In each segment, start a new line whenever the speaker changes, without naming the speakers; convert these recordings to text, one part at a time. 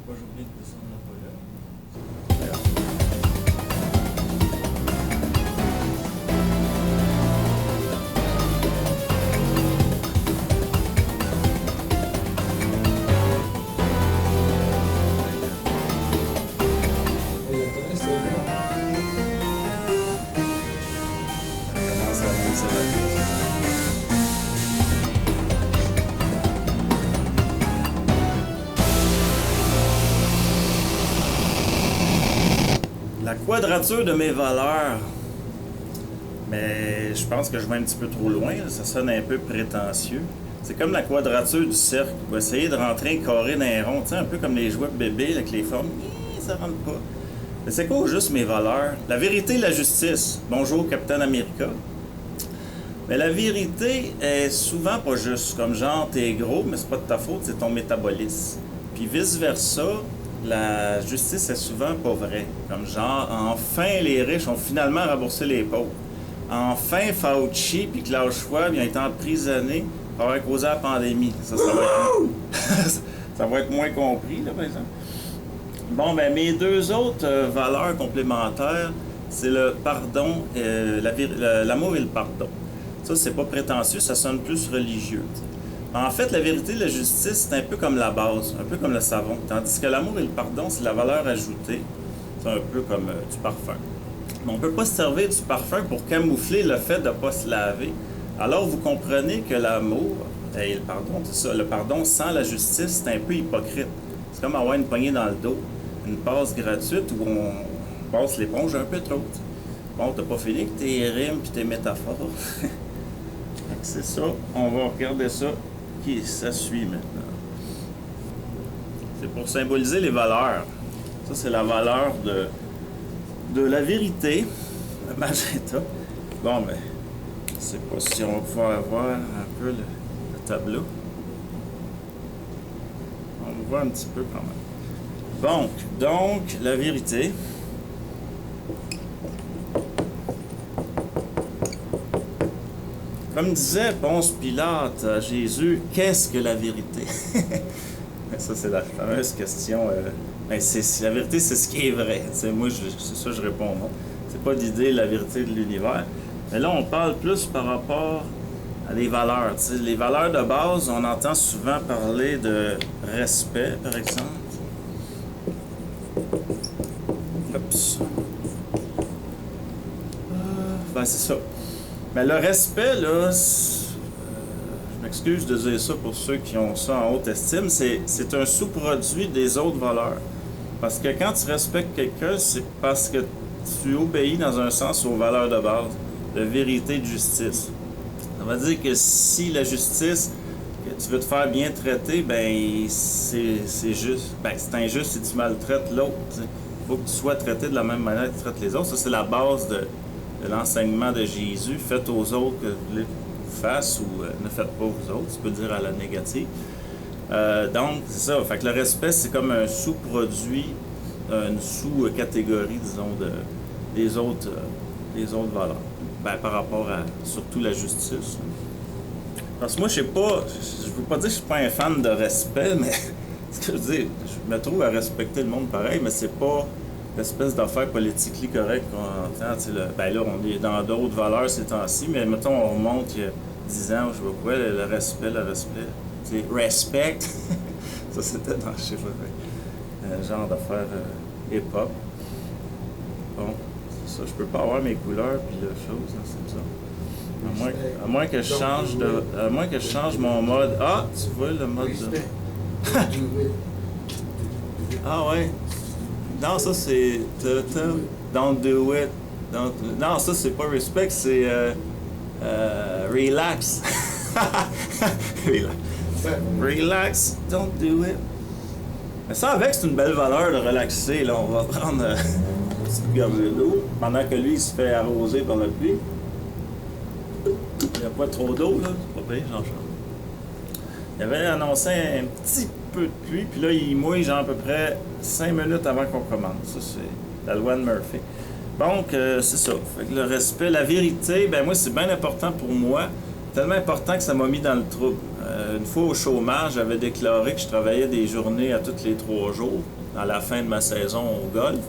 Faut pas j'oublie de descendre la voleur. La quadrature de mes valeurs. Mais je pense que je vais un petit peu trop loin, là. Ça sonne un peu prétentieux. C'est comme la quadrature du cercle. On va essayer de rentrer un carré dans un rond, tu sais, un peu comme les jouets bébés avec les formes. Ça rentre pas. Mais c'est quoi juste mes valeurs? La vérité et la justice. Bonjour, Capitaine America. Mais la vérité est souvent pas juste. Comme genre, t'es gros, mais c'est pas de ta faute, c'est ton métabolisme. Puis vice-versa, la justice est souvent pas vraie. Comme genre, enfin, les riches ont finalement remboursé les pauvres. Enfin, Fauci puis Klaus Schwab ils ont été emprisonnés pour avoir causé la pandémie. Ça va être... ça va être moins compris, là, par exemple. Bon, ben mes deux autres valeurs complémentaires, c'est le pardon, l'amour et le pardon. Ça, c'est pas prétentieux, ça sonne plus religieux. En fait, la vérité et la justice, c'est un peu comme la base, un peu comme le savon. Tandis que l'amour et le pardon, c'est la valeur ajoutée. C'est un peu comme du parfum. Mais on ne peut pas se servir du parfum pour camoufler le fait de ne pas se laver. Alors, vous comprenez que l'amour et le pardon, c'est ça, le pardon sans la justice, c'est un peu hypocrite. C'est comme avoir une poignée dans le dos, une passe gratuite où on passe l'éponge un peu trop. Bon, t'as pas fini que tes rimes puis tes métaphores. C'est ça, on va regarder ça qui ça suit maintenant. C'est pour symboliser les valeurs. Ça, c'est la valeur de la vérité, le magenta. Bon, ben, je sais pas si on va pouvoir voir un peu le tableau. On voit un petit peu quand même. Donc, la vérité. Comme disait Ponce Pilate à Jésus, qu'est-ce que la vérité? Ça, c'est la fameuse question. La vérité, c'est ce qui est vrai. T'sais, moi, c'est ça je réponds non. C'est pas l'idée la vérité de l'univers. Mais là, on parle plus par rapport à des valeurs. T'sais. Les valeurs de base, on entend souvent parler de respect, par exemple. Oups. Ben, c'est ça. Mais le respect, là, je m'excuse de dire ça pour ceux qui ont ça en haute estime, c'est un sous-produit des autres valeurs. Parce que quand tu respectes quelqu'un, c'est parce que tu obéis dans un sens aux valeurs de base, de vérité et de justice. Ça veut dire que si la justice, que tu veux te faire bien traiter, ben c'est juste. Ben c'est injuste si tu maltraites l'autre. Il faut que tu sois traité de la même manière que tu traites les autres. Ça, c'est la base de l'enseignement de Jésus. Faites aux autres que vous voulez vous fassent ou ne faites pas aux autres. Tu peux dire à la négative. Donc, c'est ça. Fait que le respect, c'est comme un sous-produit, une sous-catégorie, disons, des autres valeurs. Ben, par rapport à surtout la justice. Parce que moi, je veux pas dire que je suis pas un fan de respect, mais ce que je veux dire, je me trouve à respecter le monde pareil, mais c'est pas l'espèce d'affaire politiquement correcte qu'on entend. Ben là, on est dans d'autres valeurs ces temps-ci, mais mettons, on remonte il y a 10 ans, je vois quoi, le respect. C'est respect. Ça, c'était dans, je sais pas, un genre d'affaire hip-hop. Bon, c'est ça, je peux pas avoir mes couleurs puis la chose, hein, c'est ça. À moins que je change mon mode. Ah, tu vois le mode de... Ah ouais. Non, ça c'est don't do it. Non, ça c'est pas respect, c'est relax. Relax, don't do it. Mais ça avec, c'est une belle valeur de relaxer. Là, on va prendre une petite gorgée d'eau pendant que lui il se fait arroser par la pluie. Il n'y a pas trop d'eau, là. C'est pas bien, j'en change. Il avait annoncé un petit peu de pluie, puis là, il mouille genre à peu près 5 minutes avant qu'on commence. Ça, c'est la loi de Murphy. Donc, c'est ça. Fait que le respect, la vérité, ben moi, c'est bien important pour moi. Tellement important que ça m'a mis dans le trouble. Une fois au chômage, j'avais déclaré que je travaillais des journées à tous les 3 jours à la fin de ma saison au golf.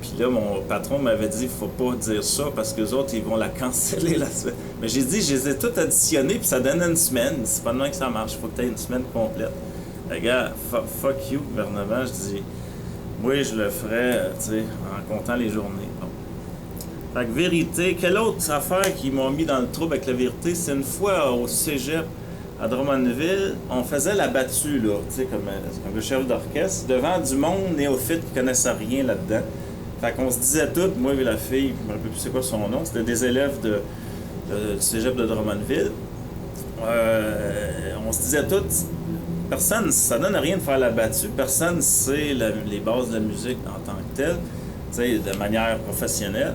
Puis là, mon patron m'avait dit, faut pas dire ça parce que les autres, ils vont la canceller la semaine. Mais j'ai dit, je les ai toutes additionnées, puis ça donne une semaine. C'est pas demain que ça marche, faut que tu aies une semaine complète. Regarde, fuck you, gouvernement. Je dis, moi, je le ferais, tu sais, en comptant les journées. Bon. Fait que vérité, quelle autre affaire qui m'a mis dans le trouble avec la vérité, c'est une fois au cégep à Drummondville, on faisait la battue, là, tu sais, comme le chef d'orchestre, devant du monde néophyte qui connaissait rien là-dedans. Fait qu'on se disait toutes, moi et la fille, je me rappelle plus c'est quoi son nom, c'était des élèves du cégep de Drummondville. On se disait toutes, personne, ça donne rien de faire la battue, personne sait les bases de la musique en tant que telle, tu sais, de manière professionnelle.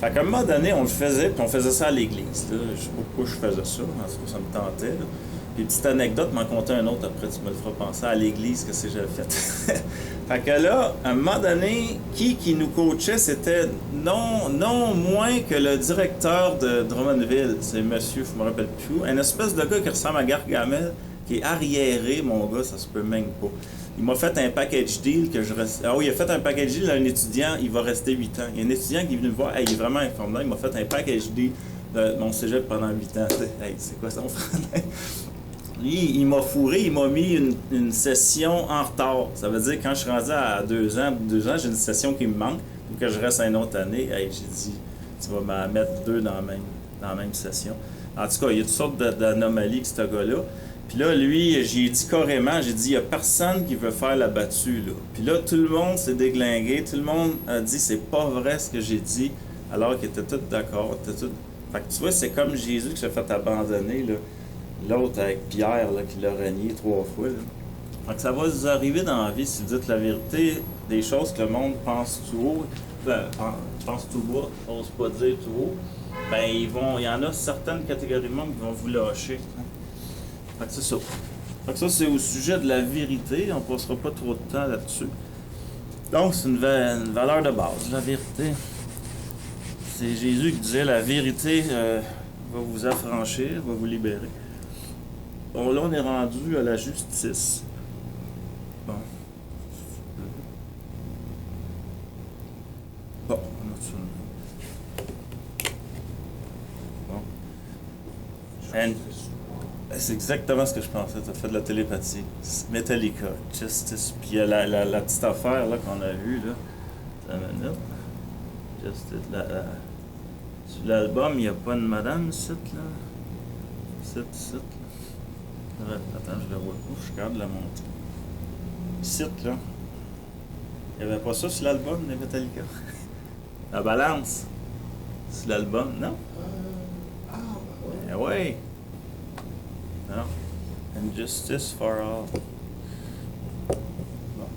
Fait qu'à un moment donné, on le faisait, puis on faisait ça à l'église. Là. Je sais pas pourquoi je faisais ça, en tout cas, ça me tentait. Là. Puis, petite anecdote, m'en conter un autre après, tu me le feras penser à l'église, que c'est que j'avais fait. Fait que là, à un moment donné, qui nous coachait, c'était non moins que le directeur de Drummondville. C'est monsieur, je me rappelle plus. Un espèce de gars qui ressemble à Gargamel, qui est arriéré, mon gars, ça se peut même pas. Il m'a fait un package deal que je reste. Ah oui, il a fait un package deal à un étudiant, il va rester 8 ans. Il y a un étudiant qui est venu me voir, hey, il est vraiment informé, il m'a fait un package deal de mon cégep pendant 8 ans. Hey, c'est quoi son frère? Lui, il m'a fourré, il m'a mis une session en retard. Ça veut dire que quand je suis rendu à 2 ans, j'ai une session qui me manque, ou que je reste à une autre année. Hey, j'ai dit, tu vas me mettre 2 dans la même session. En tout cas, il y a toutes sortes d'anomalies avec ce gars-là. Puis là, lui, j'ai dit carrément, j'ai dit, il n'y a personne qui veut faire la battue, là. Puis là, tout le monde s'est déglingué, tout le monde a dit, c'est pas vrai ce que j'ai dit, alors qu'ils étaient tous d'accord. Fait que tu vois, c'est comme Jésus qui s'est fait abandonner, là. L'autre avec Pierre, là, qui l'a renié 3 fois, là. Fait que ça va vous arriver dans la vie, si vous dites la vérité, des choses que le monde pense tout haut, pense tout bas, n'ose pas dire tout haut, ben il y en a certaines catégories de monde qui vont vous lâcher. Fait que c'est ça. Fait que ça, c'est au sujet de la vérité. On ne passera pas trop de temps là-dessus. Donc, c'est une valeur de base, la vérité. C'est Jésus qui disait, la vérité va vous affranchir, va vous libérer. Bon, là, on est rendu à la justice. Bon. Bon, on a ça. Bon. C'est exactement ce que je pensais. Tu as fait de la télépathie. Metallica, Justice. Puis il y a la petite affaire là, qu'on a vue. Là. Une minute. Justice. Sur l'album, il n'y a pas une madame ici, là. Ici. Attends, je la vois pas. Je suis capable de la monter. Ici, là. Il n'y avait pas ça sur l'album de Metallica. La balance. Sur l'album, non? Ouais. Non. And justice for all. Bon.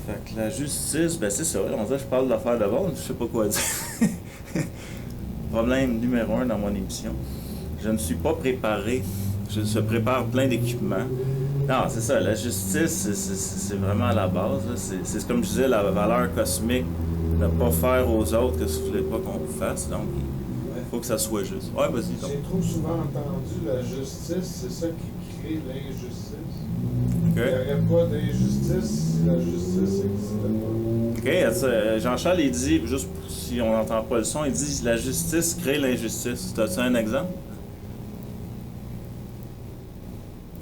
Fait que la justice, ben c'est ça. On dirait que je parle d'affaires de base, je sais pas quoi dire. Problème numéro 1 dans mon émission. Je ne suis pas préparé. Je se prépare plein d'équipements. Non, c'est ça. La justice, c'est vraiment à la base. C'est comme je disais, la valeur cosmique. Ne pas faire aux autres que ce que vous ne voulez pas qu'on vous fasse. Donc, il faut que ça soit juste. Ouais, vas-y.
J'ai trop souvent entendu la justice, c'est ça qui crée l'injustice.
Okay.
Il n'y aurait pas d'injustice si la justice n'existait pas.
OK. Jean-Charles, il dit, juste si on n'entend pas le son, il dit la justice crée l'injustice. As-tu un exemple?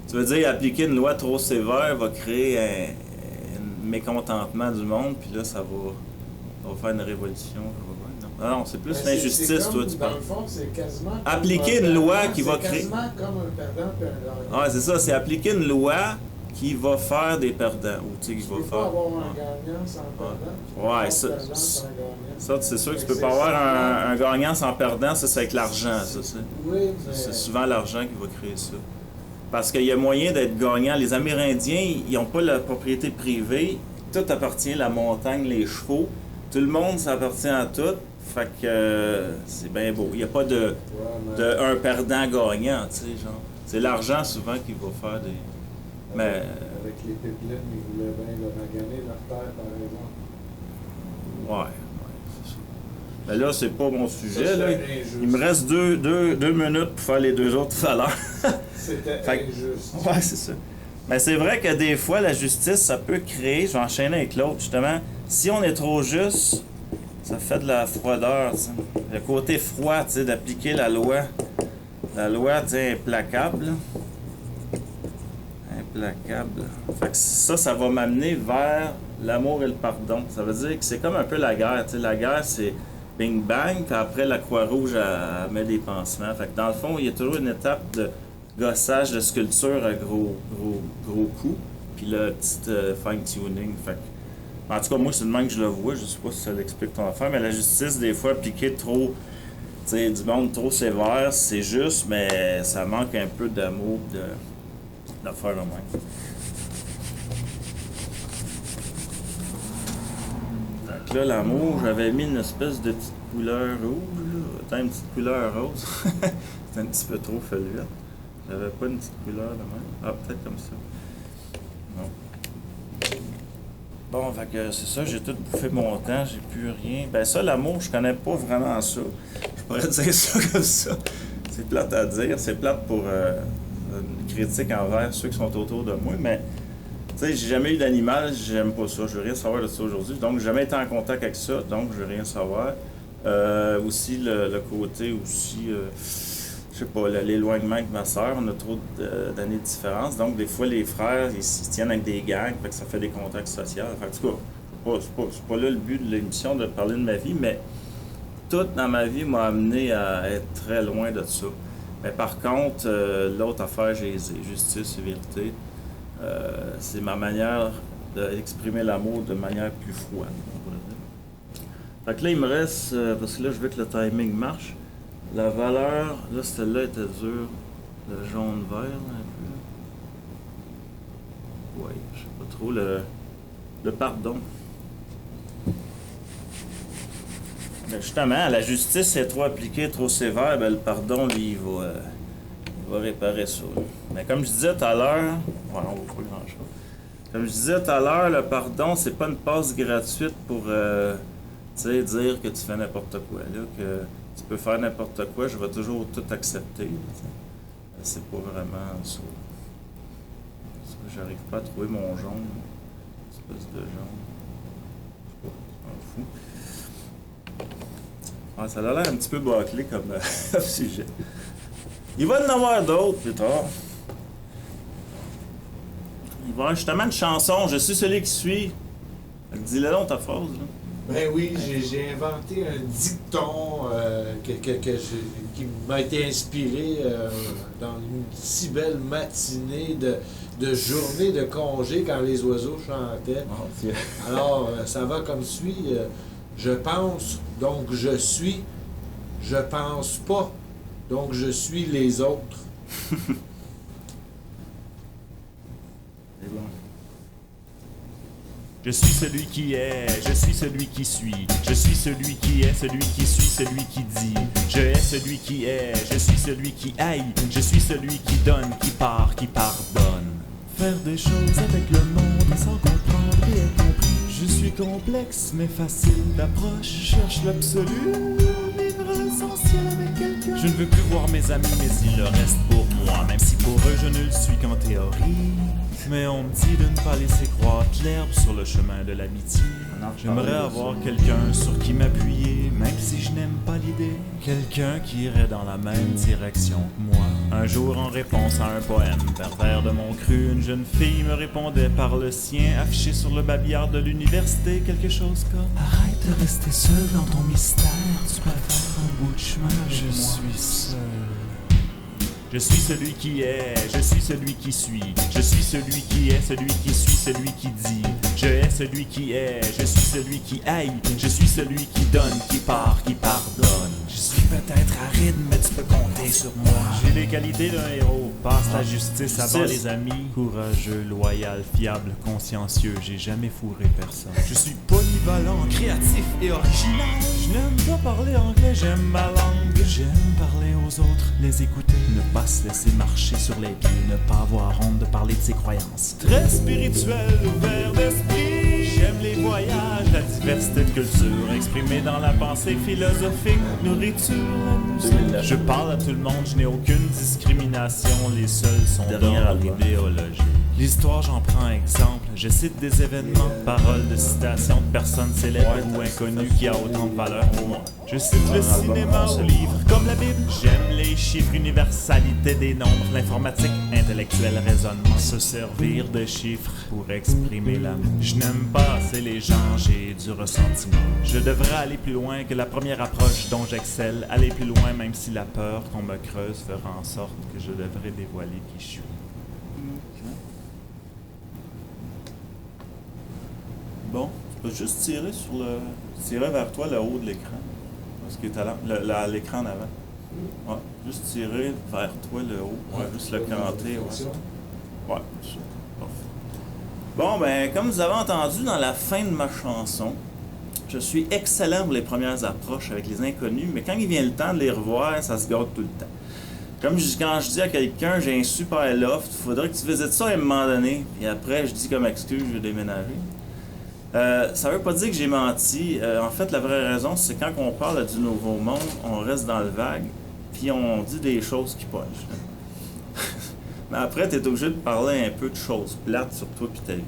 Tu veux dire, appliquer une loi trop sévère va créer un mécontentement du monde, puis là, ça va faire une révolution. Non, c'est plus l'injustice, toi, tu parles.
Dans le fond, c'est quasiment...
Appliquer une loi qui va créer...
C'est quasiment comme un perdant et un gagnant.
Ouais, c'est ça, c'est appliquer une loi qui va faire des perdants. Ou, tu sais, qui va
peux
faire...
pas avoir un gagnant sans perdant.
Ouais, ça, c'est sûr que tu peux pas avoir un gagnant sans perdant, ça, c'est avec l'argent, ça.
Oui, mais...
C'est souvent l'argent qui va créer ça. Parce qu'il y a moyen d'être gagnant. Les Amérindiens, ils n'ont pas la propriété privée. Tout appartient, la montagne, les chevaux. Tout le monde, ça appartient à tout. Fait que c'est bien beau. Il n'y a pas de un perdant gagnant, tu sais, genre. C'est l'argent souvent qui va faire des... Mais...
Avec les pipelines, ils voulaient bien leur gagner leur terre, par exemple.
Ouais, c'est ça. Ben là, c'est pas mon sujet.
Ça,
Là.
c'est injuste.
Il me reste deux minutes pour faire les deux autres valeurs.
C'était
Fait que-
injuste.
Ouais, c'est ça. Mais c'est vrai que des fois, la justice, ça peut créer, je vais enchaîner avec l'autre, justement, si on est trop juste, ça fait de la froideur, tu sais. Le côté froid, tu sais, d'appliquer la loi. La loi, tu sais, implacable. Là. Implacable. Fait que ça va m'amener vers l'amour et le pardon. Ça veut dire que c'est comme un peu la guerre, tu sais. La guerre, c'est bing bang, puis après, la Croix-Rouge, elle met des pansements. Fait que dans le fond, il y a toujours une étape de gossage de sculpture à gros coups, puis le petit fine-tuning. Fait que, en tout cas, moi, c'est le même que je le vois. Je sais pas si ça l'explique ton affaire, mais la justice, des fois, appliquée trop, tu sais, du monde trop sévère, c'est juste, mais ça manque un peu d'amour de faire le même. Fait que là, l'amour, j'avais mis une espèce de petite couleur rouge, là. Attends, une petite couleur rose. C'est un petit peu trop fluide. J'avais pas une petite couleur de même. Ah, peut-être comme ça. Non. Bon, fait que c'est ça, j'ai tout bouffé mon temps, j'ai plus rien. Ben ça, l'amour, je connais pas vraiment ça. Je pourrais dire ça comme ça. C'est plate à dire, c'est plate pour une critique envers ceux qui sont autour de moi, mais tu sais, j'ai jamais eu d'animal, j'aime pas ça, je veux rien savoir de ça aujourd'hui. Donc, j'ai jamais été en contact avec ça, donc je veux rien savoir. Aussi, le côté aussi... je sais pas, l'éloignement avec ma soeur, on a trop d'années de différence. Donc, des fois, les frères, ils se tiennent avec des gangs, fait que ça fait des contacts sociaux. Fait que, en tout cas, c'est pas là le but de l'émission de parler de ma vie, mais tout dans ma vie m'a amené à être très loin de ça. Mais par contre, l'autre affaire, j'ai justice et vérité. C'est ma manière d'exprimer l'amour de manière plus froide, on pourrait dire. Fait que là, il me reste, parce que là, je veux que le timing marche. La valeur, là, celle-là était dure. Le jaune-vert, un peu. Oui, je sais pas trop. Le pardon. Ben justement, la justice est trop appliquée, trop sévère, ben le pardon, lui, il va réparer ça. Mais comme je disais tout à l'heure, ouais, on voit pas grand-chose. Comme je disais tout à l'heure, le pardon, c'est pas une passe gratuite pour, tu sais, dire que tu fais n'importe quoi, là, que tu peux faire n'importe quoi, je vais toujours tout accepter. C'est pas vraiment ça. J'arrive pas à trouver mon jaune. Une espèce de jaune. Je m'en fous. Ah, ça a l'air un petit peu bâclé comme sujet. Il va y en avoir d'autres plus tard. Il va y avoir justement une chanson, Je suis celui qui suis. Dis-le donc ta phrase, là.
Ben oui, j'ai inventé un dicton qui m'a été inspiré dans une si belle matinée de journée de congé quand les oiseaux chantaient.
Oh,
Alors, ça va comme suit. Je pense, donc je suis. Je pense pas, donc je suis les autres.
C'est bon.
Je suis celui qui est, je suis celui qui suis. Je suis celui qui est, celui qui suit, celui qui dit. Je hais celui qui est, je suis celui qui haït. Je suis celui qui donne, qui part, qui pardonne. Faire des choses avec le monde sans comprendre et être compris. Je suis complexe mais facile d'approche. Je cherche l'absolu, vivre l'essentiel avec quelqu'un. Je ne veux plus voir mes amis mais ils le restent pour moi. Même si pour eux je ne le suis qu'en théorie. Mais on me dit de ne pas laisser croître l'herbe sur le chemin de l'amitié. J'aimerais avoir quelqu'un sur qui m'appuyer, même si je n'aime pas l'idée. Quelqu'un qui irait dans la même direction que moi. Un jour, en réponse à un poème pervers de mon cru, une jeune fille me répondait par le sien, affiché sur le babillard de l'université, quelque chose comme arrête de rester seul dans ton mystère, tu peux faire un bout de chemin. Je suis seul. Je suis celui qui est, je suis celui qui suis. Je suis celui qui est, celui qui suit, celui qui dit. Je hais celui qui est, je suis celui qui haït. Je suis celui qui donne, qui part, qui pardonne. Je suis peut-être aride, mais tu peux compter sur moi. J'ai les qualités d'un héros, passe la justice avant les amis. Courageux, loyal, fiable, consciencieux, j'ai jamais fourré personne. Je suis polyvalent, créatif et original. Je n'aime pas parler anglais, j'aime ma langue. J'aime parler aux autres, les écouter, ne pas se laisser marcher sur les pieds, ne pas avoir honte de parler de ses croyances. Très spirituel, ouvert d'esprit, j'aime les voyages, la diversité de culture, exprimée dans la pensée philosophique, nourriture, la musique.
2009.
Je parle à tout le monde, je n'ai aucune discrimination, les seuls sont
Dernier
d'ordre
album.
idéologique. L'histoire, j'en prends exemple. Je cite des événements, paroles de citations de personnes célèbres ou inconnues qui a autant de valeur pour moi. Je cite le cinéma ou livre comme la Bible. J'aime les chiffres, universalité des nombres, l'informatique, intellectuel raisonnement, se servir de chiffres pour exprimer l'amour. Je n'aime pas assez les gens, j'ai du ressentiment. Je devrais aller plus loin que la première approche dont j'excelle, aller plus loin même si la peur qu'on me creuse fera en sorte que je devrais dévoiler qui je suis.
Bon, tu peux juste tirer sur le. Tirer vers toi le haut de l'écran. Ce qui est à l'écran en avant. Ouais, juste tirer vers toi le haut. Ouais, juste le canter. Ouais, ça, parfait. Bon, ben, comme vous avez entendu dans la fin de ma chanson, je suis excellent pour les premières approches avec les inconnus, mais quand il vient le temps de les revoir, ça se gâte tout le temps. Comme quand je dis à quelqu'un, j'ai un super loft, il faudrait que tu visites ça à un moment donné, et après, je dis comme excuse, je vais déménager. Ça veut pas dire que j'ai menti. En fait, la vraie raison, c'est quand on parle du nouveau monde, on reste dans le vague, puis on dit des choses qui pognent. Mais après, tu es obligé de parler un peu de choses plates sur toi et ta vie.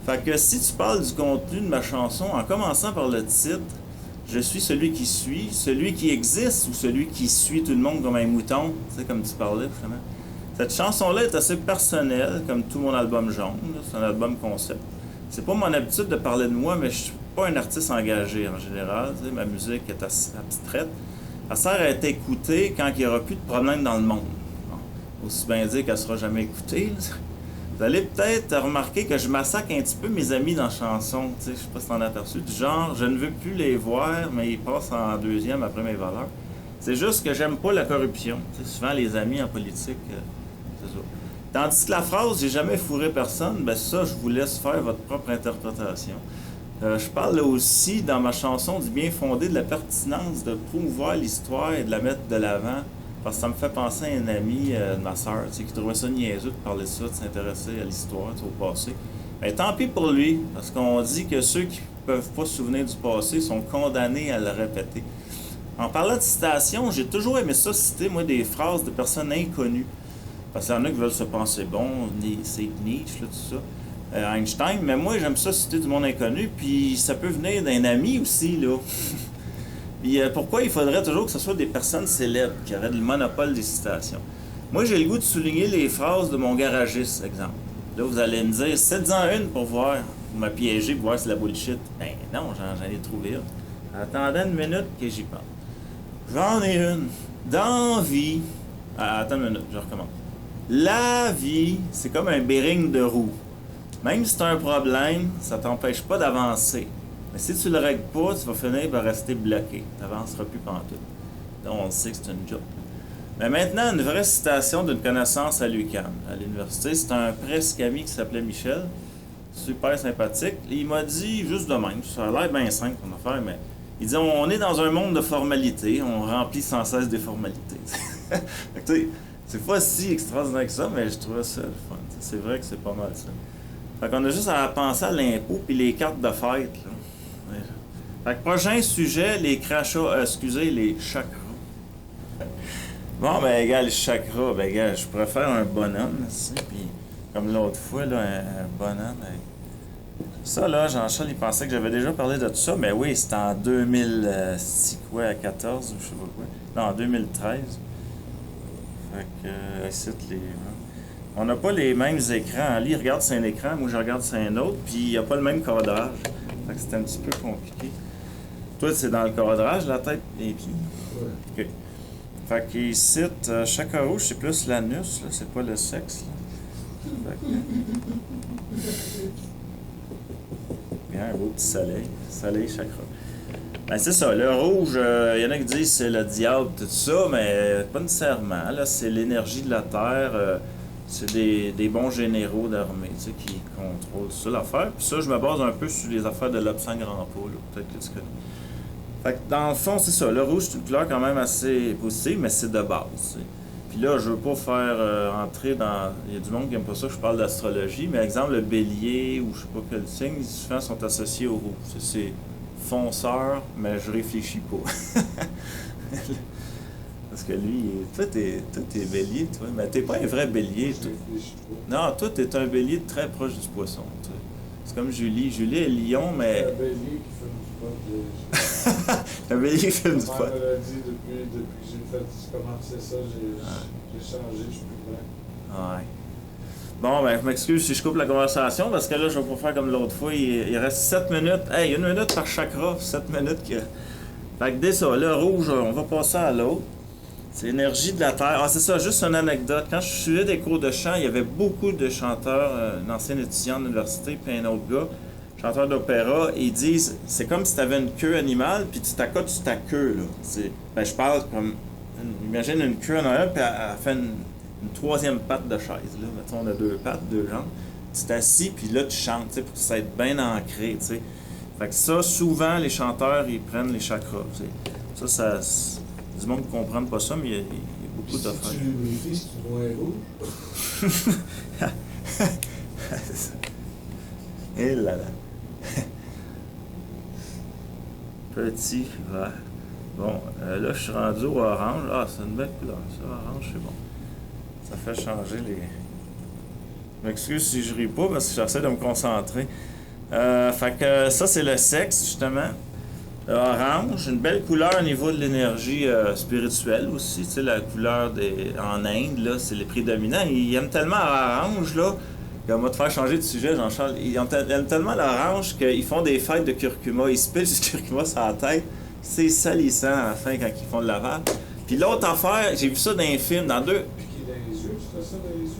T'sais. Fait que si tu parles du contenu de ma chanson, en commençant par le titre, je suis celui qui suit, celui qui existe ou celui qui suit tout le monde comme un mouton, tu sais, comme tu parlais, justement. Cette chanson-là est assez personnelle, comme tout mon album jaune. C'est un album concept. C'est pas mon habitude de parler de moi, mais je suis pas un artiste engagé en général. Tu sais, ma musique est assez abstraite. Elle sert à être écoutée quand il n'y aura plus de problème dans le monde. Bon, aussi bien dire qu'elle sera jamais écoutée. Là. Vous allez peut-être remarquer que je massacre un petit peu mes amis dans la chanson. Tu sais, je sais pas si t'en as aperçu. Du genre, je ne veux plus les voir, mais ils passent en deuxième après mes valeurs. C'est juste que j'aime pas la corruption. Tu sais, souvent, les amis en politique, c'est ça. Tandis que la phrase « j'ai jamais fourré personne », ben ça, je vous laisse faire votre propre interprétation. Je parle là aussi, dans ma chanson, du bien fondé de la pertinence de promouvoir l'histoire et de la mettre de l'avant, parce que ça me fait penser à un ami de ma sœur, qui trouvait ça niaiseux de parler de ça, de s'intéresser à l'histoire, au passé. Mais tant pis pour lui, parce qu'on dit que ceux qui peuvent pas se souvenir du passé sont condamnés à le répéter. En parlant de citation, j'ai toujours aimé ça citer, moi, des phrases de personnes inconnues. Parce qu'il y en a qui veulent se penser bon, c'est Nietzsche, là, tout ça, Einstein, mais moi j'aime ça citer du monde inconnu, puis ça peut venir d'un ami aussi, là. Puis pourquoi il faudrait toujours que ce soit des personnes célèbres qui auraient le monopole des citations? Moi j'ai le goût de souligner les phrases de mon garagiste, exemple. Là vous allez me dire, cite-en une pour voir, vous m'avez piégé pour voir si c'est la bullshit. Ben non, j'en ai trouvé une. Attendez une minute que j'y parle. J'en ai une. Dans vie. Attends une minute, je recommence. La vie, c'est comme un bearing de roue. Même si tu as un problème, ça ne t'empêche pas d'avancer. Mais si tu le règles pas, tu vas finir par rester bloqué. Tu n'avanceras plus pantoute. Donc, on sait que c'est une joke. Mais maintenant, une vraie citation d'une connaissance à l'UQAM, à l'université. C'est un presque ami qui s'appelait Michel. Super sympathique. Il m'a dit, juste de même, ça a l'air bien simple comme affaire, mais il dit, on est dans un monde de formalités. On remplit sans cesse des formalités. Fait que, c'est pas si extraordinaire que ça, mais je trouvais ça le fun. C'est vrai que c'est pas mal ça. Fait qu'on a juste à penser à l'impôt puis les cartes de fête. Là. Ouais. Fait que prochain sujet, les crachats, les chakras. Bon, ben, gars, les chakras, ben, gars, je préfère un bonhomme, ici, puis comme l'autre fois, là, un bonhomme. Ça, là, Jean-Charles, il pensait que j'avais déjà parlé de tout ça, mais oui, c'était en 2014, ou je sais pas quoi. Non, en 2013. Fait que, on n'a pas les mêmes écrans. Lui, il regarde sur un écran, moi, je regarde sur un autre, puis il n'y a pas le même cadrage. Fait que c'est un petit peu compliqué. Toi, c'est dans le cadrage, la tête et les pieds?
Ouais.
OK. Fait qu'il cite chakra rouge, c'est plus l'anus, là, c'est pas le sexe. Là. Fait que... Bien, un beau petit soleil. Soleil, chakra. Ben, c'est ça, le rouge, il y en a qui disent c'est le diable, tout ça, mais pas nécessairement. Là, c'est l'énergie de la Terre, c'est des bons généraux d'armée, tu sais, qui contrôlent ça, l'affaire. Puis ça, je me base un peu sur les affaires de l'Obsang Grand Pot, là, peut-être que tu connais. Fait que dans le fond, c'est ça. Le rouge, c'est une couleur quand même assez positive, mais c'est de base. T'sais. Puis là, je veux pas faire entrer dans... Il y a du monde qui aime pas ça que je parle d'astrologie, mais exemple, le bélier ou je sais pas quel signe, souvent sont associés au rouge. C'est fonceur, mais je réfléchis pas. Parce que lui, toi, t'es bélier, toi. Mais t'es pas un vrai bélier, toi. Non, toi, t'es un bélier très proche du poisson, toi. C'est comme Julie. Julie est lion, mais...
Un bélier qui fait du pot.
Un bélier qui fait du pot.
Ma mère me l'a dit depuis que j'ai commencé ça, j'ai changé, je suis plus vrai.
Ouais. Bon, ben, je m'excuse si je coupe la conversation, parce que là, je vais pas faire comme l'autre fois. Il reste 7 minutes. Hey, 1 minute par chakra, 7 minutes. Fait que dès ça, le rouge, on va passer à l'autre. C'est l'énergie de la Terre. Ah, c'est ça, juste une anecdote. Quand je suivais des cours de chant, il y avait beaucoup de chanteurs, un ancien étudiant de l'université, puis un autre gars, chanteur d'opéra, ils disent, c'est comme si tu avais une queue animale, puis tu t'accotes sur ta queue, là. Ben, je parle comme, imagine une queue en arrière, puis elle fait une troisième patte de chaise, là. Mettons, on a 2 pattes, 2 jambes. Tu t'assis, puis là, tu chantes, tu sais, pour que ça soit bien ancré, tu sais. Fait que ça, souvent, les chanteurs, ils prennent les chakras, tu sais. Ça, du monde ne comprend pas ça, mais il y a beaucoup d'affaires.
Si tu lubrifies, c'est du noir rouge.
Et là là. Petit vert. Bon, là, je suis rendu au orange. Ah, c'est une belle couleur. Ça, orange, c'est bon. Ça fait changer les... Je m'excuse si je ris pas, parce que j'essaie de me concentrer. Fait que ça, c'est le sexe, justement. Orange, une belle couleur au niveau de l'énergie spirituelle aussi. Tu sais, la couleur en Inde, là, c'est les prédominants. Ils aiment tellement l'orange, là, qu'on va te faire changer de sujet, Jean-Charles. Ils aiment tellement l'orange qu'ils font des fêtes de curcuma. Ils se pilent du curcuma sur la tête. C'est salissant à la fin quand ils font le lavage. Puis l'autre affaire, j'ai vu ça dans un film, dans 2...
Piqué dans les yeux, tu fais ça dans les yeux?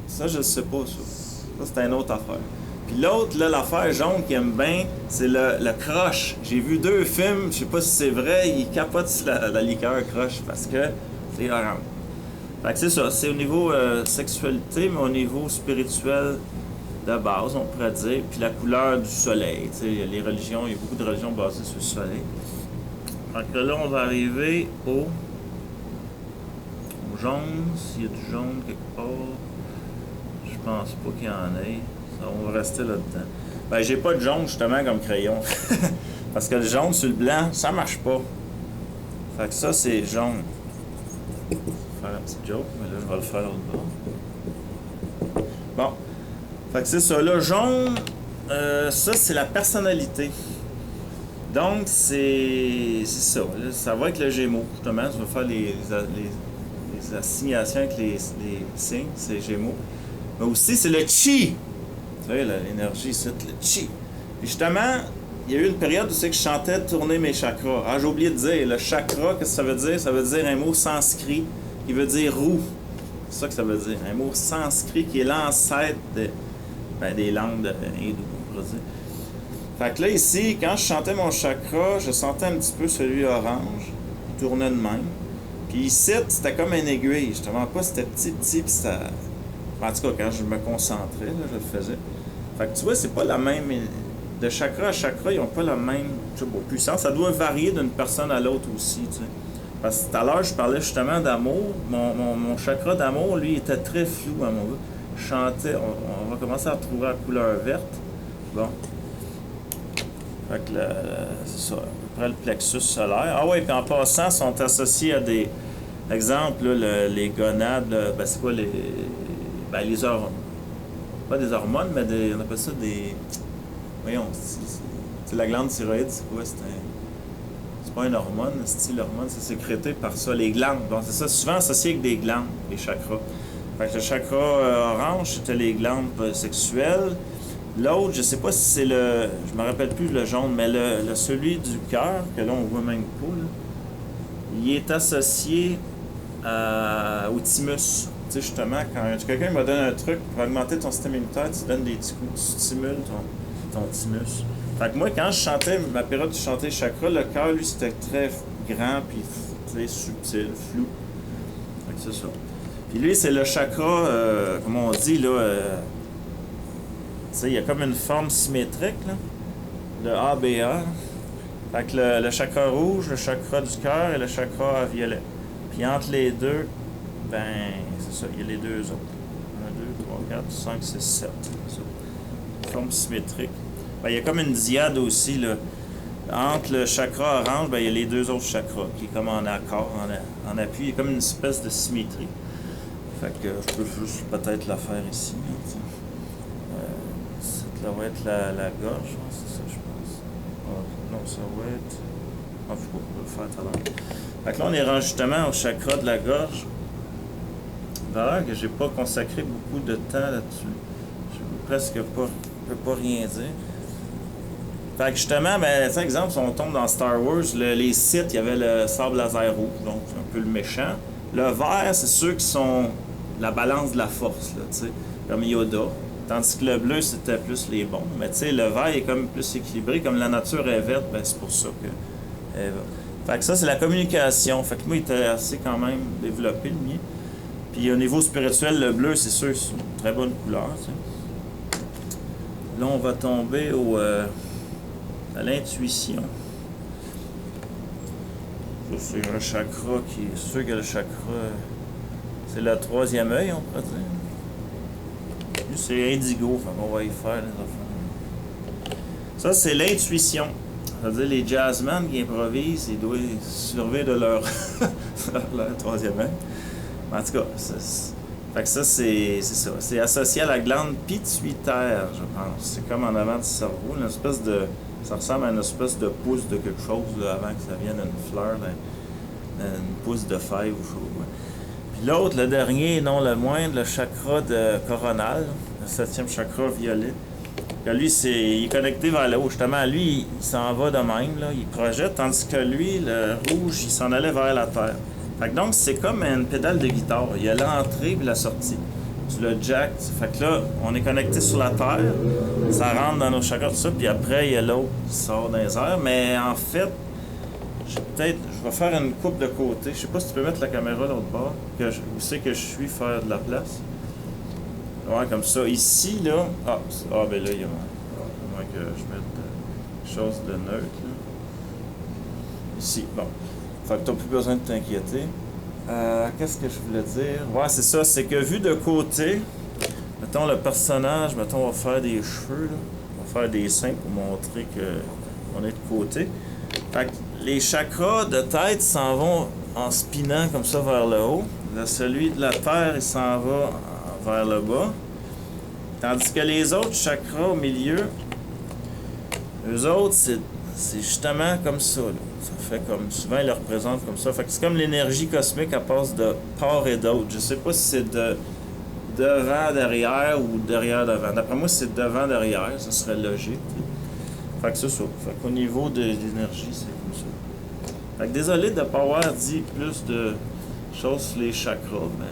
Ça, je sais pas, ça. Ça, c'est une autre affaire. Puis l'autre, là, l'affaire jaune qu'il aime bien, c'est le crush. J'ai vu 2 films, je sais pas si c'est vrai, il capote sur la liqueur crush parce que c'est orange. Fait que c'est ça, c'est au niveau sexualité, mais au niveau spirituel de base, on pourrait dire. Puis la couleur du soleil, tu sais, les religions, il y a beaucoup de religions basées sur le soleil. Fait que là, on va arriver au jaune, s'il y a du jaune quelque part. Je pense pas qu'il y en ait. On va rester là-dedans. Ben, j'ai pas de jaune, justement, comme crayon. Parce que le jaune sur le blanc, ça marche pas. Fait que ça, c'est jaune. Je vais faire un petit joke, mais là, je vais le faire l'autre bord. Bon. Fait que c'est ça. Là, jaune, ça, c'est la personnalité. Donc, c'est ça. Là, ça va avec le Gémeaux, justement. Je vais faire les assignations avec les signes. C'est Gémeaux. Mais aussi, c'est le Chi. Tu sais, l'énergie, c'est le Chi. Et justement, il y a eu une période où c'est que je chantais tourner mes chakras. Ah, j'ai oublié de dire, le chakra, qu'est-ce que ça veut dire? Ça veut dire un mot sanskrit qui veut dire roue. C'est ça que ça veut dire. Un mot sanskrit qui est l'ancêtre des langues hindoues, on pourrait dire. Fait que là, ici, quand je chantais mon chakra, je sentais un petit peu celui orange. Il tournait de même. Puis ici, c'était comme une aiguille. Justement, pas c'était petit, puis ça... En tout cas, quand je me concentrais, là, je le faisais. Fait que tu vois, c'est pas la même... De chakra à chakra, ils n'ont pas la même puissance. Ça doit varier d'une personne à l'autre aussi, tu sais. Parce que tout à l'heure, je parlais justement d'amour. Mon chakra d'amour, lui, était très flou à mon gars. Je chantais... On va commencer à retrouver la couleur verte. Bon. Fait que c'est ça, à peu près le plexus solaire. Ah oui, puis en passant, sont associés à des... Exemple, là, les gonades, ben c'est quoi les... Ben les hormones. Pas des hormones, mais on appelle ça des... Voyons, c'est la glande thyroïde, c'est quoi? C'est pas une hormone, c'est l'hormone, c'est sécrété par ça. Les glandes, bon, c'est ça, souvent associé avec des glandes, les chakras. Fait que le chakra orange, c'était les glandes sexuelles. L'autre, je sais pas si c'est le... Je me rappelle plus le jaune, mais celui du cœur, que là on voit même pas, là, il est associé au thymus. Tu sais, justement, quand quelqu'un me donne un truc pour augmenter ton système immunitaire, tu donnes des petits coups, tu stimules ton thymus. Fait que moi, quand je chantais, ma période où je chantais le chakra, le cœur, lui, c'était très grand, puis très subtil, flou. Fait que c'est ça. Puis lui, c'est le chakra, comme on dit, là... tu sais, il y a comme une forme symétrique, là. Le ABA. Fait que le chakra rouge, le chakra du cœur et le chakra violet. Puis entre les deux, ben, c'est ça, il y a les deux autres. 1, 2, 3, 4, 5, 6, 7. C'est ça. Forme symétrique. Ben, il y a comme une diade aussi, là. Entre le chakra orange, ben, il y a les deux autres chakras qui est comme en accord, en appui. Il y a comme une espèce de symétrie. Fait que je peux juste peut-être la faire ici. Ça va être la gorge, c'est ça, je pense. Ah, non, ça va être... Ah, faut le faire tout à l'heure. Fait que là, on est rendu justement au chakra de la gorge. D'ailleurs que j'ai pas consacré beaucoup de temps là-dessus. Je peux presque pas, je peux pas rien dire. Fait que justement, ben, par exemple, si on tombe dans Star Wars, les Sith, il y avait le sable laser rouge, donc un peu le méchant. Le vert, c'est ceux qui sont la balance de la force, là, tu sais, comme Yoda. Tandis que le bleu, c'était plus les bons. Mais tu sais, le vert est comme plus équilibré. Comme la nature est verte, ben, c'est pour ça que... Fait que ça, c'est la communication. Fait que moi, il était assez quand même développé, le mien. Puis au niveau spirituel, le bleu, c'est sûr, c'est une très bonne couleur, tu sais. Là, on va tomber à l'intuition. Ça, c'est un chakra qui est sûr que le chakra... C'est le troisième œil, on pourrait dire. Lui, c'est indigo, fait qu'on va y faire les affaires. Ça, c'est l'intuition. C'est-à-dire, les jazzmen qui improvisent, ils doivent surveiller de leur troisième œil. En tout cas, fait que ça, c'est ça. C'est associé à la glande pituitaire, je pense. C'est comme en avant du cerveau, une espèce de... Ça ressemble à une espèce de pouce de quelque chose, là, avant que ça vienne une fleur, une pousse de fève ou chose. Ouais. Puis l'autre, le dernier, non le moindre, le chakra coronal, le 7e chakra violet. Que lui, il est connecté vers le haut. Justement, lui, il s'en va de même, là, il projette, tandis que lui, le rouge, il s'en allait vers la terre. Fait que donc, c'est comme une pédale de guitare. Il y a l'entrée et la sortie. Tu le jack. Fait que là, on est connecté sur la terre, ça rentre dans nos chakras, tout ça, puis après, il y a l'autre qui sort dans les airs. Mais en fait, je vais faire une coupe de côté. Je sais pas si tu peux mettre la caméra l'autre bord, où c'est que je suis, faire de la place. Ouais, comme ça. Ici, là... ben là, il y a moins que je mette quelque chose de neutre, là. Ici, bon. Fait que t'as plus besoin de t'inquiéter. Qu'est-ce que je voulais dire? Ouais, c'est ça. C'est que vu de côté, mettons le personnage, mettons, on va faire des cheveux, là. On va faire des seins pour montrer qu'on est de côté. Fait que les chakras de tête s'en vont en spinant comme ça vers le haut. Là, celui de la terre, il s'en va vers le bas. Tandis que les autres chakras au milieu, eux autres, c'est justement comme ça, là. Ça fait comme... Souvent, ils le représentent comme ça. Fait que c'est comme l'énergie cosmique, elle passe de part et d'autre. Je sais pas si c'est de devant, derrière ou derrière, devant. D'après moi, c'est devant, derrière. Ça serait logique. Fait que c'est ça. Fait qu'au niveau de l'énergie, c'est comme ça. Fait que désolé de ne pas avoir dit plus de choses sur les chakras, mais...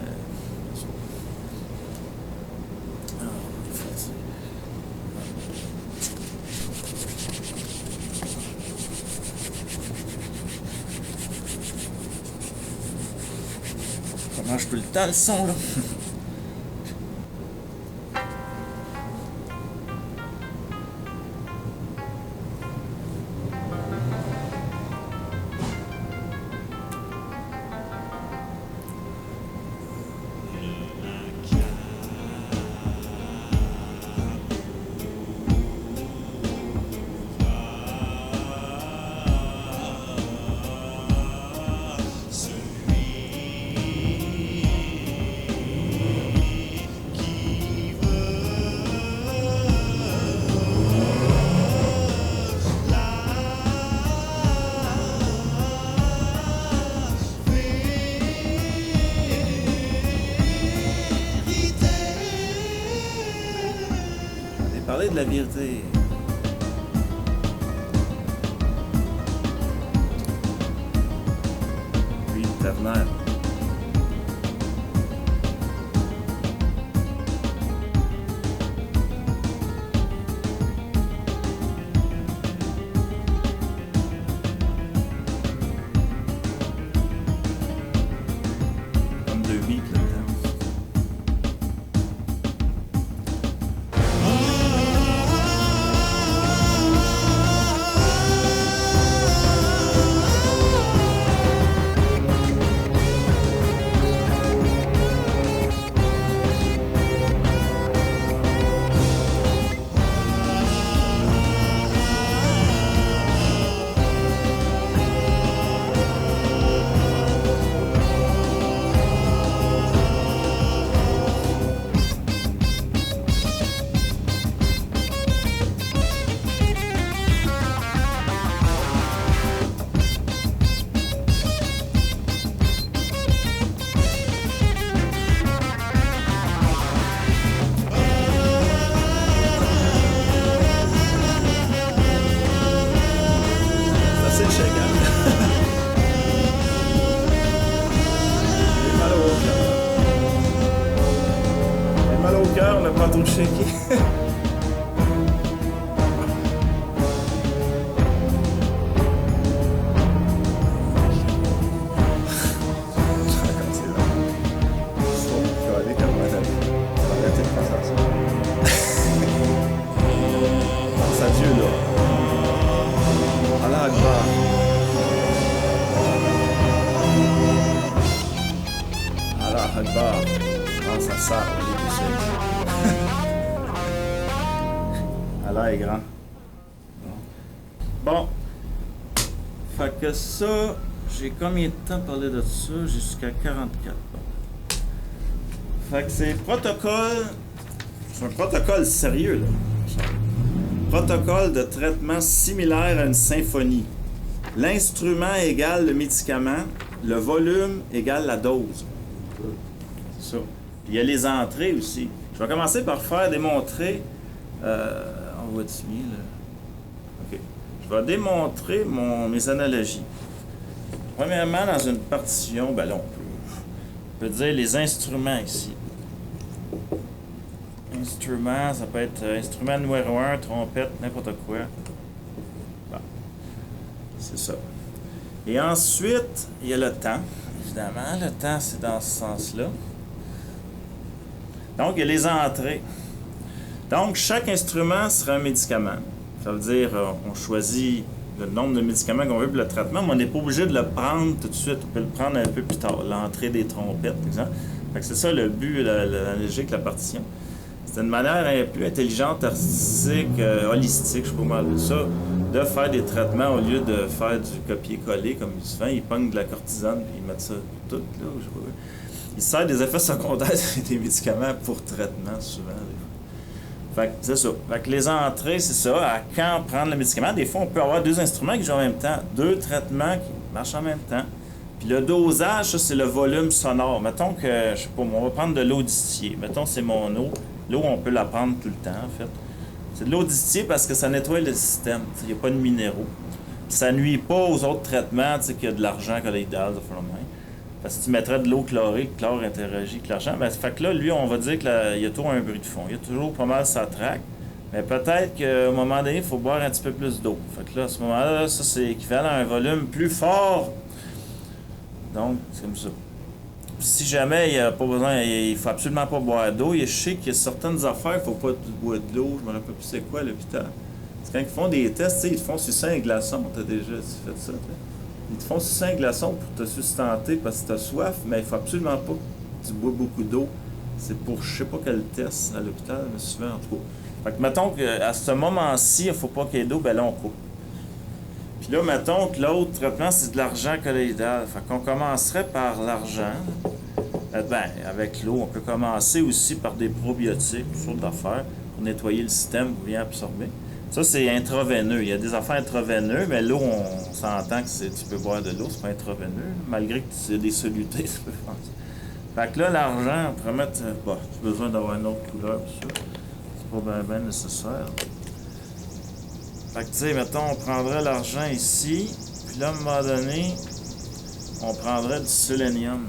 Comment je peux le temps, le son, là? Parler de la vérité. Puis ternaire. Comme deux beats là-dedans. mal au cœur, mais pas trop shaké. Ça sert, Allah est grand. Bon. Fait que ça, j'ai combien de temps parlé de ça? J'ai jusqu'à 44. Bon. Fait que c'est protocole. C'est un protocole sérieux, là. Protocole de traitement similaire à une symphonie. L'instrument égale le médicament, le volume égale la dose. C'est ça. Puis il y a les entrées aussi. Je vais commencer par démontrer. On va dessus, là. OK. Je vais démontrer mes analogies. Premièrement, dans une partition, ben là, on peut dire les instruments ici. Instrument, ça peut être instrument numéro 1, trompette, n'importe quoi. Bon. C'est ça. Et ensuite, il y a le temps. Évidemment, le temps, c'est dans ce sens-là. Donc, il y a les entrées. Donc, chaque instrument sera un médicament. Ça veut dire, on choisit le nombre de médicaments qu'on veut pour le traitement, mais on n'est pas obligé de le prendre tout de suite. On peut le prendre un peu plus tard. L'entrée des trompettes, par exemple. Fait que c'est ça le but, la logique de la partition. C'est une manière un peu intelligente, artistique, holistique, je sais pas mal de ça, de faire des traitements au lieu de faire du copier-coller, comme souvent, ils pognent de la cortisone et ils mettent ça tout, là, je sais pas. Ils servent des effets secondaires des médicaments pour traitement, souvent. Fait que c'est ça. Fait que les entrées, c'est ça. À quand prendre le médicament, des fois, on peut avoir deux instruments qui jouent en même temps, deux traitements qui marchent en même temps. Puis le dosage, ça, c'est le volume sonore. Mettons que, je sais pas, on va prendre de l'eau distillée. Mettons, c'est mon eau. L'eau, on peut la prendre tout le temps, en fait. C'est de l'eau distillée parce que ça nettoie le système. Il n'y a pas de minéraux. Ça nuit pas aux autres traitements, qu'il y a de l'argent colloïdal, ça fait le même. Parce que si tu mettrais de l'eau chlorée, le chlore interagit avec l'argent, ben, fait que là, lui, on va dire qu'il y a toujours un bruit de fond. Il y a toujours pas mal sa traque. Mais peut-être qu'à un moment donné, il faut boire un petit peu plus d'eau. Fait que là, à ce moment-là, ça, c'est équivalent à un volume plus fort. Donc, c'est comme ça. Si jamais il n'y a pas besoin, il faut absolument pas boire d'eau, je sais qu'il y a certaines affaires, il ne faut pas boire de l'eau, je me rappelle plus c'est quoi à l'hôpital. C'est quand ils font des tests, ils te font sucer un glaçon, tu as déjà fait ça, t'sais. Ils te font sucer un glaçon pour te sustenter parce que tu as soif, mais il ne faut absolument pas que tu bois beaucoup d'eau. C'est pour je sais pas quel test à l'hôpital, mais souvent en tout cas. Fait que mettons qu'à ce moment-ci, il ne faut pas qu'il y ait d'eau, ben là on coupe. Puis là, mettons que l'autre traitement, c'est de l'argent colloïdal. Fait qu'on commencerait par l'argent. Ben, avec l'eau, on peut commencer aussi par des probiotiques, toutes sortes d'affaires, pour nettoyer le système, pour bien absorber. Ça, c'est intraveineux. Il y a des affaires intraveineuses, mais l'eau, on s'entend que tu peux boire de l'eau, c'est pas intraveineux, malgré que tu as des solutés, tu peux faire ça. Fait que là, l'argent, on pourrait mettre... Bah, tu as besoin d'avoir une autre couleur pour ça. C'est pas bien nécessaire. Fait que, tu sais, mettons, on prendrait l'argent ici, puis là, à un moment donné, on prendrait du sélénium.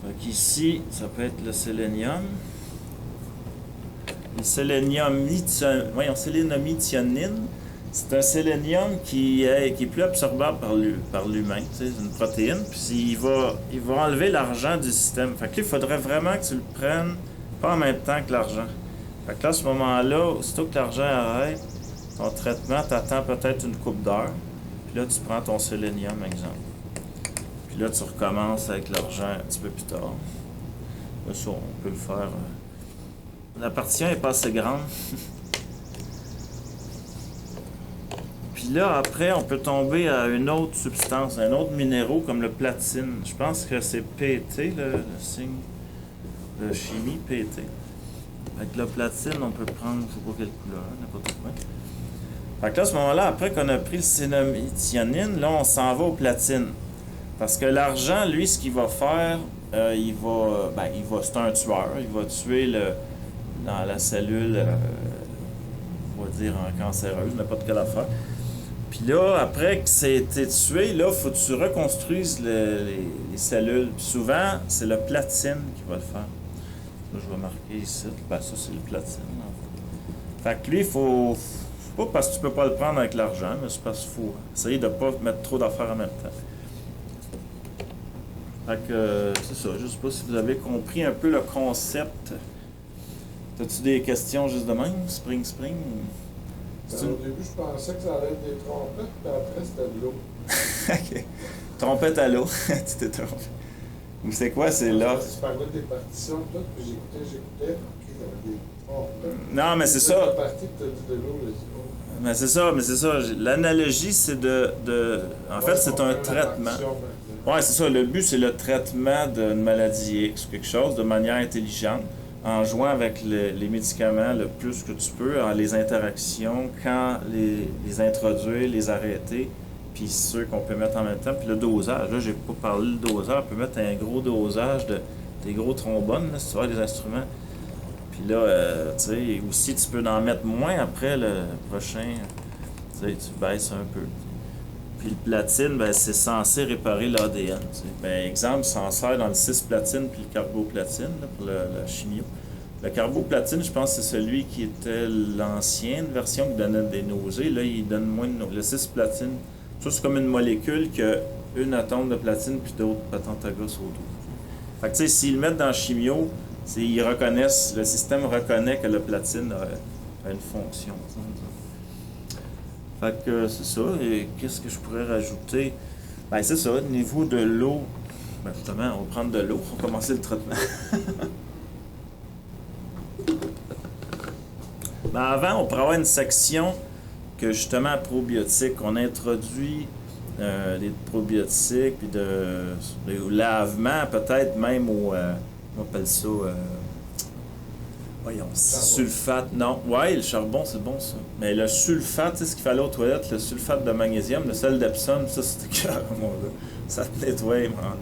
Fait qu'ici, ça peut être le sélénium. Le sélénomethionine, c'est un sélénium qui est plus absorbable par l'humain, c'est une protéine, puis il va enlever l'argent du système. Fait que là, il faudrait vraiment que tu le prennes pas en même temps que l'argent. Fait que là, à ce moment-là, aussitôt que l'argent arrête ton traitement, tu attends peut-être une couple d'heures, puis là, tu prends ton sélénium, exemple. Puis là, tu recommences avec l'argent un petit peu plus tard. Là, ça, on peut le faire... La partition n'est pas assez grande. Puis là, après, on peut tomber à une autre substance, un autre minéraux comme le platine. Je pense que c'est PT, le signe de chimie, PT. Avec le platine, on peut prendre, je ne sais pas quelle couleur, n'importe quoi. Fait que là, à ce moment-là, après qu'on a pris le sélénomethionine, là, on s'en va au platine. Parce que l'argent, lui, ce qu'il va faire, c'est un tueur. Il va tuer dans la cellule, on va dire, cancéreuse, n'importe quelle affaire. Puis là, après que ça a été tué, là, faut que tu reconstruises les cellules. Puis souvent, c'est le platine qui va le faire. Là, je vais marquer ici. Ben, ça, c'est le platine. En fait. Fait que lui, faut pas parce que tu peux pas le prendre avec l'argent, mais c'est parce qu'il faut essayer de pas mettre trop d'affaires en même temps. Fait que, c'est ça. Je sais pas si vous avez compris un peu le concept. T'as-tu des questions juste de même? Spring?
Au début, je pensais que ça allait être des trompettes, puis après, c'était de l'eau.
OK. Trompette à l'eau. Tu t'es trompé. Ou c'est quoi? C'est là.
Tu parlais des partitions, tout, puis j'écoutais. OK, il y avait des trompettes.
Non, mais c'est
La
ça.
partie que tu as dit de l'eau, là, c'est oh.
Mais c'est ça. L'analogie, c'est de... En fait, c'est un traitement. Ouais, c'est ça. Le but, c'est le traitement d'une maladie X, quelque chose de manière intelligente, en jouant avec les médicaments le plus que tu peux, en les interactions, quand les introduire, les arrêter, puis ceux qu'on peut mettre en même temps, puis le dosage. Là, j'ai pas parlé de dosage, on peut mettre un gros dosage des gros trombones, là, si tu vois, des instruments. Puis là, tu sais, aussi, tu peux en mettre moins après le prochain, tu sais, tu baisses un peu. Puis le platine, ben, c'est censé réparer l'ADN. Ben, exemple, ça en sert dans le cis-platine puis le carboplatine là, pour la chimio. Le carboplatine, je pense que c'est celui qui était l'ancienne version qui donnait des nausées. Là, il donne moins de nausées. Le cis-platine, ça, c'est comme une molécule qui a une atome de platine puis d'autres patentes à gosse autour. Fait que, tu sais, s'ils le mettent dans la chimio, ils reconnaissent, le système reconnaît que le platine a une fonction. Fait que c'est ça. Et qu'est-ce que je pourrais rajouter? Ben c'est ça, au niveau de l'eau. Ben justement, on va prendre de l'eau pour commencer le traitement. Ben avant, on pourrait avoir une section que justement probiotiques. On introduit des probiotiques, puis au lavement, peut-être même au. On appelle ça. Voyons, sulfate, non. Ouais, le charbon, c'est bon, ça. Mais le sulfate, tu sais ce qu'il fallait aux toilettes, le sulfate de magnésium, le sel d'Epsom, ça, c'était clair, mon gars. Ça te nettoie, man.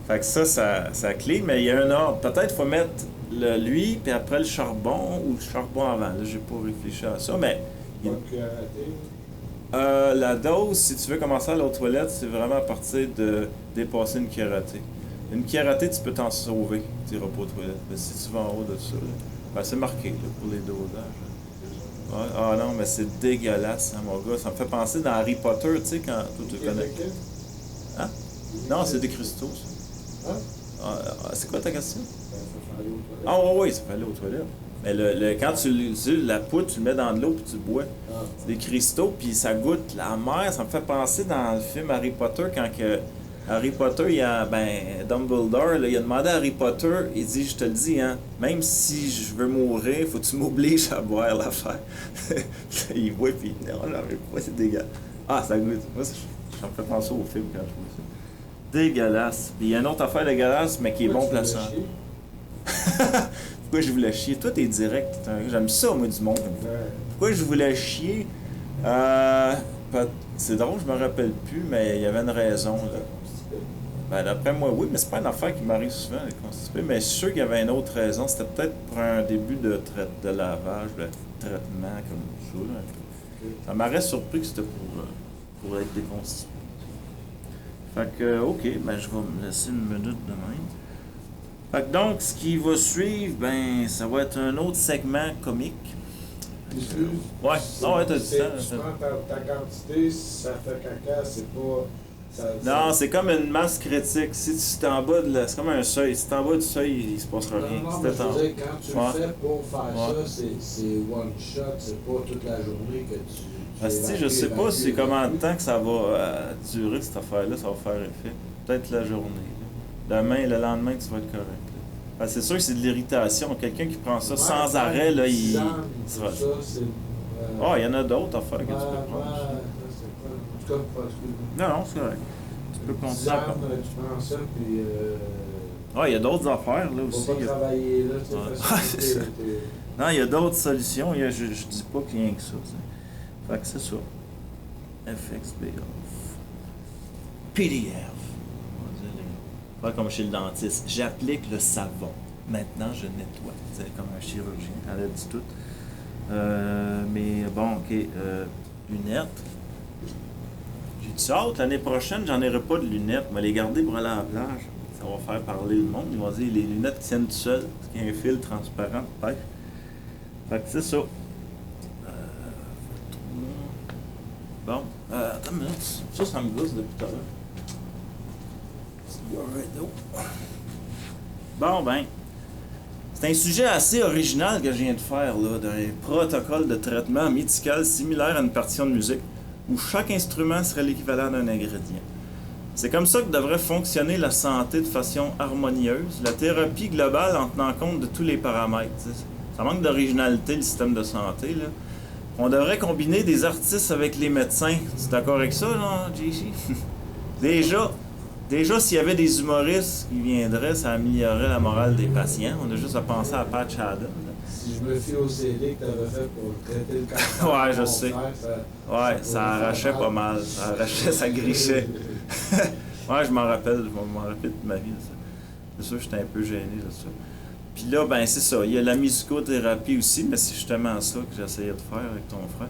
Fait que ça clé, mais il y a un ordre. Peut-être qu'il faut mettre lui, puis après le charbon, ou le charbon avant. Là, j'ai pas réfléchi à ça, mais... la dose, si tu veux commencer à aller aux toilettes, c'est vraiment à partir de dépasser une kératée. Une kératée, tu peux t'en sauver, tu n'iras pas aux toilettes. Mais si tu vas en haut de ça, là, ben c'est marqué là, pour les dosages. Ouais, ah non, mais c'est dégueulasse, hein, mon gars. Ça me fait penser dans Harry Potter, tu sais, quand tu connais. Hein? Non, c'est des cristaux, ça. Ah, c'est quoi ta question? Ah oui, ça fait aller aux toilettes. Mais quand la poudre, tu le mets dans de l'eau puis tu bois. C'est des cristaux, puis ça goûte la mer. Ça me fait penser dans le film Harry Potter, quand que Harry Potter, Dumbledore, là, il a demandé à Harry Potter, il dit, je te le dis, hein, même si je veux mourir, faut que tu m'obliges à boire l'affaire. Il voit, puis non, mais c'est dégueulasse. Ah, ça goûte. Moi, ça me fait penser au film quand je vois ça. Dégueulasse. Puis il y a une autre affaire dégueulasse, mais qui est bon pour la santé. Pourquoi je voulais chier? Toi, t'es direct. J'aime ça, moi, du monde. Pourquoi je voulais chier? C'est drôle, je me rappelle plus, mais il y avait une raison, là. Ben, d'après moi, oui, mais c'est pas une affaire qui m'arrive souvent, les constipés, mais je suis sûr qu'il y avait une autre raison. C'était peut-être pour un début de lavage, de traitement, comme ça. Là. Ça m'aurait surpris que c'était pour être déconstipé. Fait que, OK, ben, je vais me laisser une minute de même. Fait que donc, ce qui va suivre, ben, ça va être un autre segment comique. Ouais, non, ouais, t'as dit ça.
Tu prends ta quantité, si ça fait caca, c'est pas...
Non, c'est comme une masse critique. Si tu es en bas c'est comme un seuil. Si tu es en bas du seuil, il se passera rien.
Non, mais je veux dire, quand tu le fais pour faire ça, c'est one shot, c'est pas toute la journée que tu...
je sais pas c'est combien de temps que ça va durer, cette affaire-là, ça va faire effet. Peut-être la journée. Là. Le lendemain, tu vas être correct. C'est sûr que c'est de l'irritation. Quelqu'un qui prend ça sans arrêt, là, il... il y en a d'autres affaires que tu peux prendre. Non, c'est correct. Tu peux continuer.
Tu prends ça, puis...
il y a d'autres affaires, là, aussi.
Faut pas travailler, là,
c'est ça. Non, il y a d'autres solutions. Je dis pas qu'il y a rien que ça. T'sais. Fait que c'est ça. FXB off. PDF. Pas comme chez le dentiste. J'applique le savon. Maintenant, je nettoie. C'est comme un chirurgien. Elle a dit tout. Mais bon, OK. Lunettes. J'ai dit hâte, l'année prochaine, j'en aurai pas de lunettes, mais les garder pour aller à la plage. Ça va faire parler le monde. Ils vont dire les lunettes tiennent tout seules, parce qu'il y a un fil transparent de pêche. Fait que c'est ça. Bon, attends une minute. Ça me gosse depuis tout à l'heure. Bon, ben, c'est un sujet assez original que je viens de faire, là, d'un protocole de traitement médical similaire à une partition de musique, où chaque instrument serait l'équivalent d'un ingrédient. C'est comme ça que devrait fonctionner la santé de façon harmonieuse, la thérapie globale en tenant compte de tous les paramètres. T'sais. Ça manque d'originalité, le système de santé, là. On devrait combiner des artistes avec les médecins. Tu es d'accord avec ça, là, JC? Déjà, s'il y avait des humoristes qui viendraient, ça améliorerait la morale des patients. On a juste à penser à Patch Adams.
Si je me fie au CD que tu avais fait pour traiter le cancer,
ouais, je sais. Frère, ça arrachait pas mal. Ça arrachait, ça grichait. Ouais, je m'en rappelle. Je m'en rappelle de ma vie. C'est sûr que j'étais un peu gêné de ça. Puis là, ben c'est ça. Il y a la musicothérapie aussi, mais c'est justement ça que j'essayais de faire avec ton frère.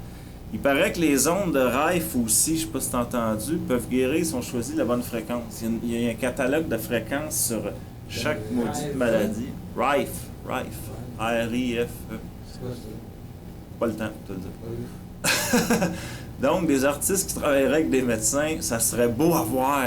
Il paraît que les ondes de Rife aussi, je sais pas si t'as entendu, peuvent guérir si on choisit la bonne fréquence. Il y a un catalogue de fréquences sur chaque maudite maladie. Rife. R-I-F-E.
C'est quoi ça?
Pas le temps de te le dire. Donc, des artistes qui travailleraient avec des médecins, ça serait beau à voir.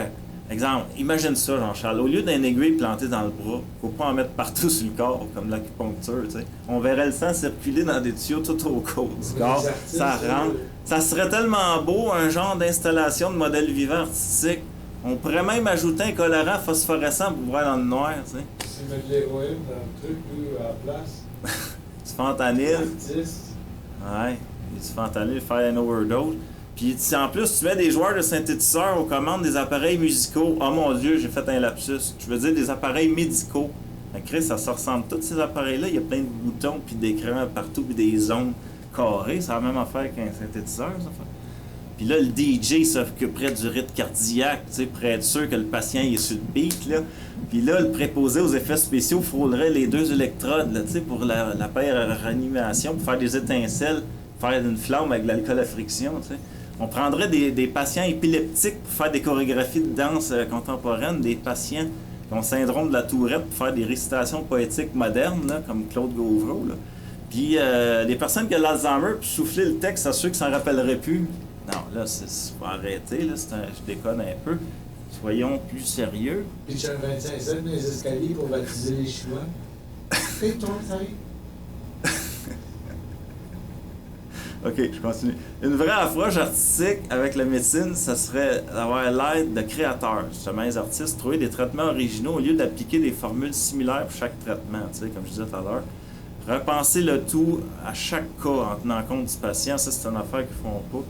Exemple, imagine ça, Jean-Charles. Au lieu d'un aiguille planté dans le bras, faut pas en mettre partout sur le corps, comme l'acupuncture, tu sais. On verrait le sang circuler dans des tuyaux tout au cours du corps. Ça rentre. Ça serait tellement beau, un genre d'installation de modèle vivant artistique. On pourrait même ajouter un colorant phosphorescent pour voir dans le noir, tu sais.
Tu mets de l'héroïne dans le truc, lui, à la place.
Du fentanyl.
Artiste.
Ouais, du fentanyl, faire une overdose. Puis en plus, tu mets des joueurs de synthétiseurs aux commandes des appareils musicaux. Oh mon Dieu, j'ai fait un lapsus. Je veux dire des appareils médicaux. Chris, ça se ressemble. Tous ces appareils-là, il y a plein de boutons, puis d'écrans partout, puis des ondes carrées. C'est la même affaire qu'un synthétiseur, ça fait. Puis là, le DJ s'occuperait du rythme cardiaque, tu sais, pour être sûr que le patient est sur le beat, là. Puis là, le préposé aux effets spéciaux frôlerait les deux électrodes, là, tu sais, pour la paire réanimation, pour faire des étincelles, faire une flamme avec de l'alcool à friction, tu sais. On prendrait des patients épileptiques pour faire des chorégraphies de danse contemporaine, des patients qui ont le syndrome de la tourette pour faire des récitations poétiques modernes, là, comme Claude Gauvreau, là. Puis les personnes qui ont l'Alzheimer, puis souffler le texte à ceux qui s'en rappelleraient plus. Non, là, faut arrêter, là, je déconne un peu. Soyons plus sérieux.
Puis j'ai un 25 cents dans les escaliers pour baptiser les Chinois. Et toi, ça y est.
OK, je continue. Une vraie approche artistique avec la médecine, ça serait d'avoir l'aide de créateurs, justement, les artistes, trouver des traitements originaux au lieu d'appliquer des formules similaires pour chaque traitement, tu sais, comme je disais tout à l'heure. Repenser le tout à chaque cas en tenant compte du patient, ça c'est une affaire qu'ils font pas.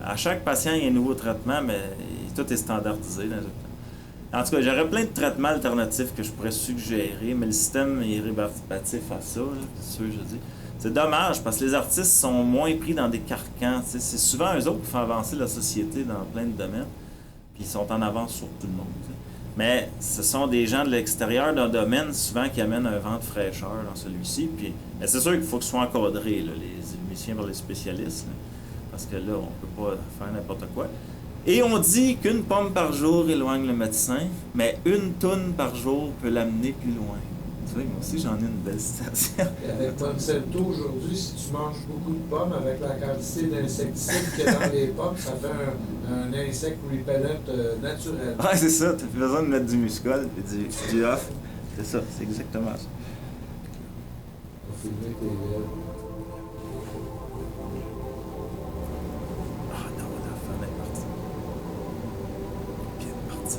À chaque patient, il y a un nouveau traitement, mais tout est standardisé. En tout cas, j'aurais plein de traitements alternatifs que je pourrais suggérer, mais le système est rébarbatif à ça, c'est sûr, je dis. C'est dommage, parce que les artistes sont moins pris dans des carcans. T'sais. C'est souvent eux autres qui font avancer la société dans plein de domaines, puis ils sont en avance sur tout le monde. T'sais. Mais ce sont des gens de l'extérieur d'un domaine, souvent, qui amènent un vent de fraîcheur dans celui-ci. Puis, mais c'est sûr qu'il faut que ce soit encadré, là, les émissions par les spécialistes, là, parce que là, on peut pas faire n'importe quoi. Et on dit qu'une pomme par jour éloigne le médecin, mais une toune par jour peut l'amener plus loin. Tu vois, moi aussi, j'en ai une belle citation.
Avec Monsanto, aujourd'hui, si tu manges beaucoup de pommes, avec la quantité d'insecticides qu'il y a dans les pommes, ça fait un insect repellent naturel.
Ouais, c'est ça. T'as plus besoin de mettre du muscol et du off. C'est ça, c'est exactement ça.
On va filmer tes lèvres.
Ah non, la femme est partie. Puis elle est partie.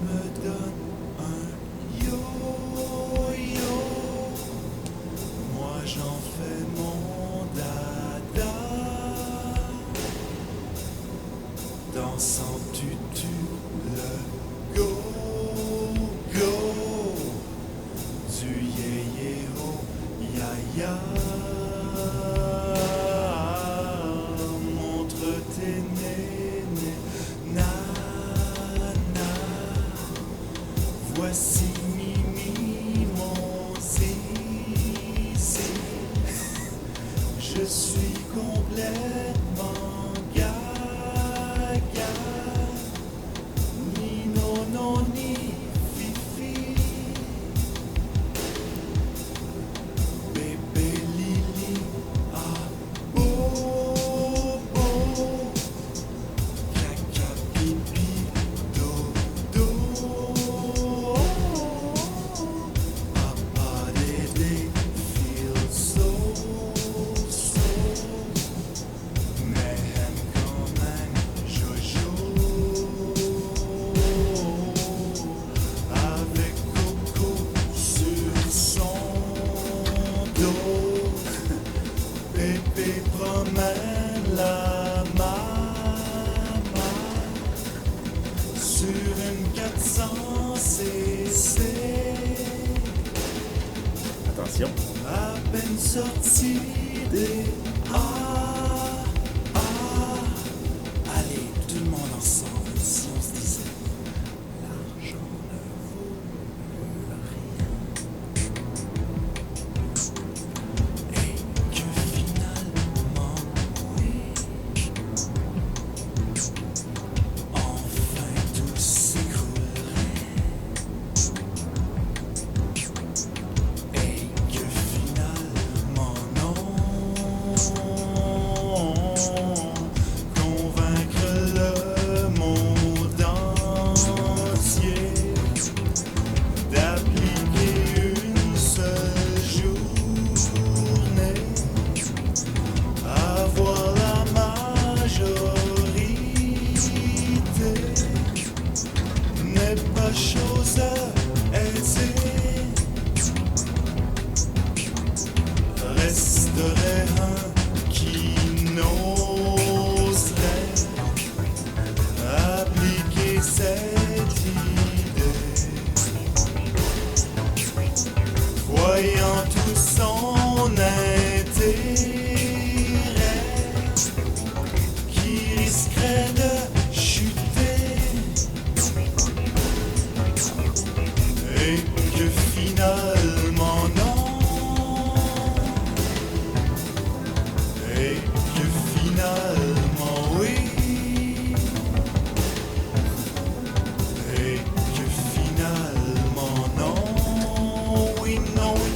Me donne un yo-yo, moi j'en fais mon réalisation.
À peine sorti des allez, tout le monde ensemble, si on se disait l'argent ne vaut rien. Et que finalement, oui, enfin tout s'écroulerait. Et que finalement non, convaincre le monde entier d'appliquer une seule journée, avoir la majorité n'est pas chose aisée. Resterait un qui n'oserait appliquer cette idée, voyant tout son intérêt qui risquerait de chuter, et que finalement non. Et que finalement oui. Et que finalement non. Oui, non, oui.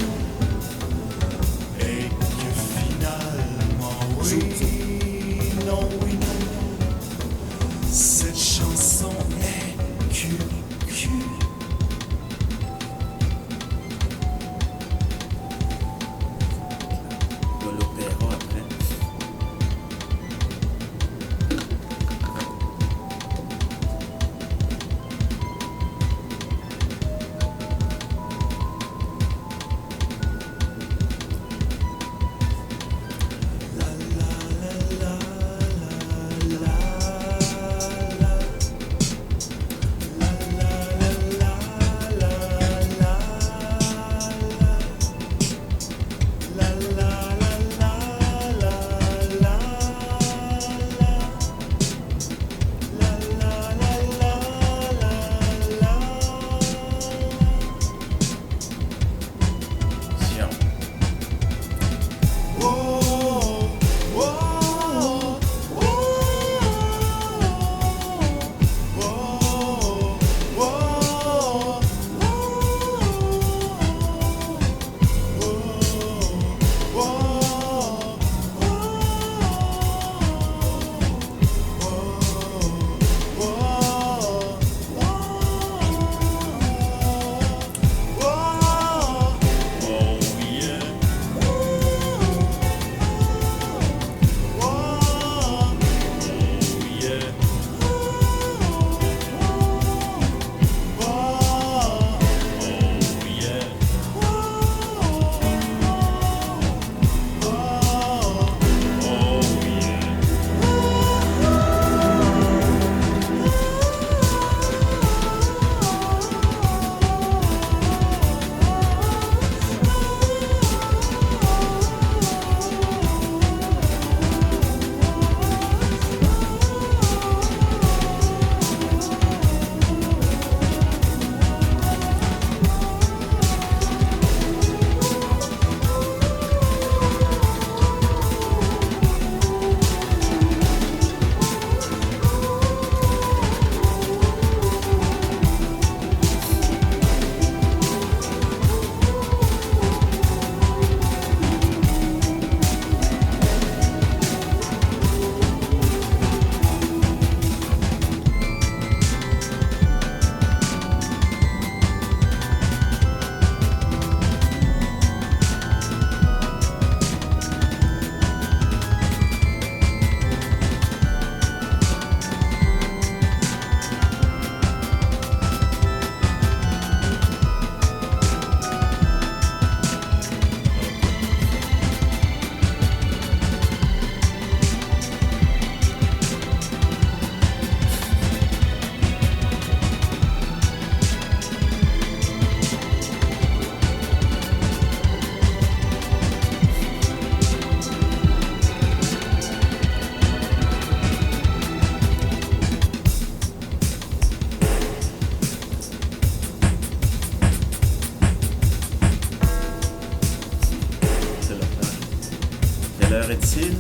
paraît-il.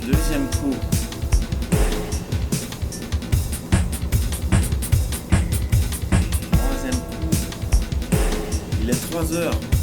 Deuxième coup. Troisième coup. Il est 3 heures.